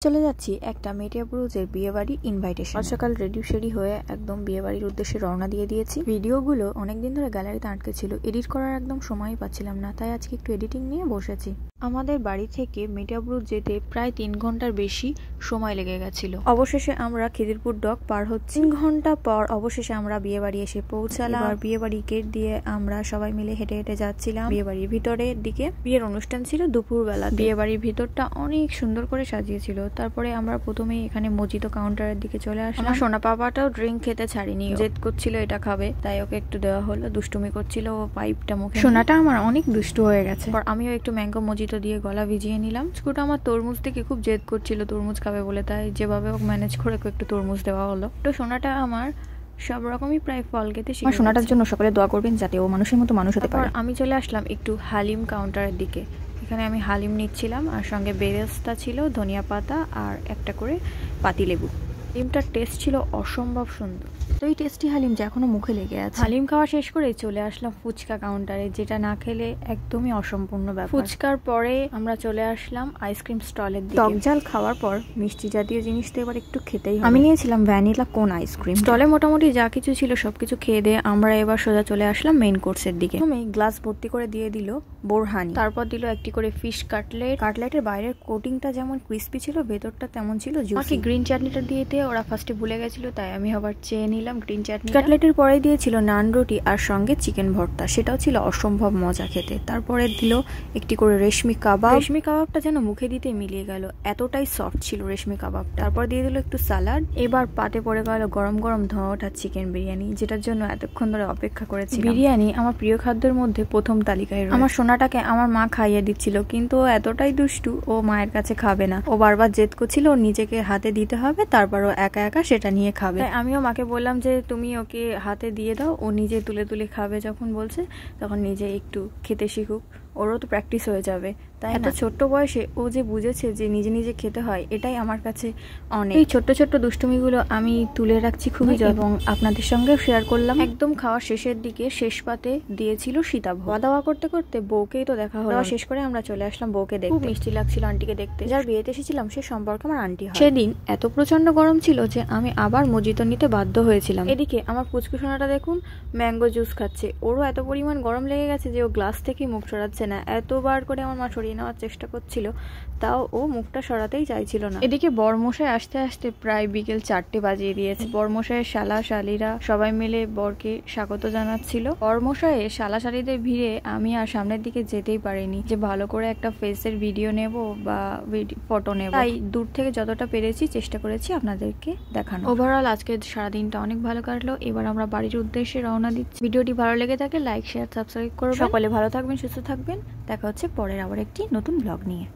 চলে যাচ্ছি একটা মেটিয়া ব্রুজের বিয়েবাড়ি ইনভাইটেশন। সকাল রেডি শেডি হয়ে একদম বিয়েবাড়ির উদ্দেশ্যে রওনা দিয়ে দিয়েছি। ভিডিওগুলো অনেকদিন ধরে গ্যালারিতে আটকে ছিল, এডিট করার একদম সময়ই পাচ্ছিলাম না, তাই আজকে একটু এডিটিং নিয়ে বসেছি। আমাদের বাড়ি থেকে মেটিয়া ব্রুজ যেতে প্রায় 3 ঘন্টার বেশি সময় লেগে গেছিল। অবশেষে আমরা খিদিরপুর ডক পার হচ্ছি। 3 ঘন্টা পর অবশেষে আমরা বিয়েবাড়ি এসে পৌঁছালাম। আর বিয়েবাড়ি গেট দিয়ে আমরা সবাই মিলে হেঁটে হেঁটে যাচ্ছিলাম বিয়েবাড়ির ভিতরের দিকে। বিয়ের অনুষ্ঠান ছিল দুপুরবেলা। বিয়েবাড়ির ভিতরটা অনেক সুন্দর করে সাজিয়েছিল। তারপরে আমরা প্রথমেই এখানে মজিতো কাউন্টারের দিকে চলে আসলাম। আমার সোনা পাপাটাও ড্রিঙ্ক খেতে ছাড়িনি, জেদ করছিল এটা খাবে, তাই ওকে একটু দেওয়া হলো। দুষ্টুমি করছিল, ও পাইপটা মুখে। সোনাটা আমার অনেক দুষ্টু হয়ে গেছে। পর আমিও একটু ম্যাঙ্গো মজিতো দিয়ে গলা ভিজিয়ে নিলাম। স্কুটা আমার তরমুজ থেকে খুব জেদ করছিল তরমুজ খাবে বলে, তাই যেভাবে ওকে ম্যানেজ করে ওকে একটু তরমুজ দেওয়া হলো। তো সোনাটা আমার সব রকমই প্রায় ফল খেতে শিখে। সোনাটার জন্য সকলে দোয়া করবেন যাতে ও মানুষের মতো মানুষ হতে পারে। আমি চলে আসলাম একটু হালিম কাউন্টারের দিকে। এখানে আমি হালিম নিচ্ছিলাম, আর সঙ্গে বেরেস্তা ছিল, ধনিয়া পাতা আর একটা করে পাতিলেবু। হালিমটার টেস্ট ছিল অসম্ভব সুন্দর। তো এই টেস্টি হালিম যে এখনো মুখে লেগে আছে। হালিম খাওয়া শেষ করে চলে আসলাম ফুচকা কাউন্টারে, যেটা না খেলে একদমই অসম্পূর্ণ ব্যাপার। ফুচকার পরে আমরা চলে আসলাম আইসক্রিম স্টলের দিকে। টক ঝাল খাওয়ার পর মিষ্টি জাতীয় জিনিস তো এবার একটু খেতেই হবে। আমি নিয়েছিলাম ভ্যানিলা কোন আইসক্রিম। স্টলে মোটামুটি যা কিছু ছিল সবকিছু খেয়ে দিয়ে আমরা এবার সোজা চলে আসলাম মেইন কোর্সের দিকে। প্রথমেই গ্লাস ভর্তি করে দিয়ে দিল বোরহানি, তারপর দিল একটি করে ফিশ কাটলেট। কাটলেটের বাইরের কোটিংটা যেমন ক্রিস্পি ছিল, ভেতরটা তেমন ছিল জুসি। গ্রিন চাটনিটা দিয়েতে ওরা ফার্স্টে ভুলে গেছিল, তাই আমি আবার চেয়ে নিলাম গ্রিন চাটনি। কাটলেটের পরে দিয়েছিল নান রুটি আর সঙ্গে চিকেন ভর্তা, সেটাও ছিল অসম্ভব মজা খেতে। তারপরে দিল একটি করে রেশমি কাবাব। রেশমি কাবাবটা যেন মুখে দিতে মিলিয়ে গেল, এতটাই সফট ছিল রেশমি কাবাবটা। তারপর দিয়ে দিল একটু সালাড। এবার পাতে পড়ে গেল গরম গরম ধোঁয়া ওঠা চিকেন বিরিয়ানি, যেটার জন্য এতক্ষণ ধরে অপেক্ষা করেছি। বিরিয়ানি আমার প্রিয় খাদ্যের মধ্যে প্রথম তালিকায়। আমার সোনাটাকে আমার মা খাইয়ে দিচ্ছিল, কিন্তু ও এতটাই দুষ্টু, ও মায়ের কাছে খাবে না। ও বারবার জেদ করছিল ও নিজেকে হাতে দিতে হবে, তারপর ও একা একা সেটা নিয়ে খাবে। আমিও মাকে বললাম যে তুমি ওকে হাতে দিয়ে দাও, ও নিজে তুলে তুলে খাবে। যখন বলছে তখন নিজে একটু খেতে শিখুক, ওরও তো প্র্যাকটিস হয়ে যাবে, তাই এত ছোট্ট বয়সে ও যে বুঝেছে যে নিজে নিজে খেতে হয়, এটাই আমার কাছে অনেক। এই ছোট্ট ছোট্ট দুষ্টুমিগুলো আমি তুলে রাখছি খুবই, এবং আপনাদের সঙ্গে শেয়ার করলাম। একদম খাওয়া শেষের দিকে শেষ পাতে দিয়েছিল সীতাভোগ। খাওয়া দাওয়া করতে করতে বউকেই তো দেখা হলো। শেষ করে আমরা চলে আসলাম বউকে দেখতে। খুব মিষ্টি লাগছিল আন্টিকে দেখতে। যার বিয়েতে এসেছিলাম সে সম্পর্কে আমার আন্টি হয়। সেদিন এত প্রচন্ড গরম ছিল যে আমি আবার মজিতো নিতে বাধ্য হয়েছিলাম। এদিকে আমার পুচকুসোনাটা দেখুন ম্যাঙ্গো জুস খাচ্ছে। ওরও এত পরিমাণ গরম লেগে গেছে যে ও গ্লাস থেকে মুখ সরাচ্ছে না। এতবার করে আমার মা সরিয়ে নেওয়ার চেষ্টা করছিল, তাও ও মুখটা সরাতেই চাইছিল না। এদিকে বরমশাই আসতে আসতে প্রায় বিকেল 4টে বাজিয়ে দিয়েছে। বরমশাইয়ের শালা শালিরা সবাই মিলে বরকে স্বাগত জানাচ্ছিল। বরমশাইয়ের শালা শালিদের ভিড়ে আমি আর সামনের দিকে যেতেই পারিনি, যে ভালো করে একটা ফেসের ভিডিও নেব বা ফটো নেব, তাই দূর থেকে যতটা পেরেছি চেষ্টা করেছি আপনাদেরকে দেখানো। ওভারঅল আজকে সারাদিনটা অনেক ভালো কাটলো। এবার আমরা বাড়ির উদ্দেশ্যে রওনা দিচ্ছি। ভিডিওটি ভালো লেগে থাকে লাইক শেয়ার সাবস্ক্রাইব করবেন। সকলে ভালো থাকবেন, সুস্থ থাকবেন। দেখা হচ্ছে পরের আবার একটি নতুন ব্লগ নিয়ে।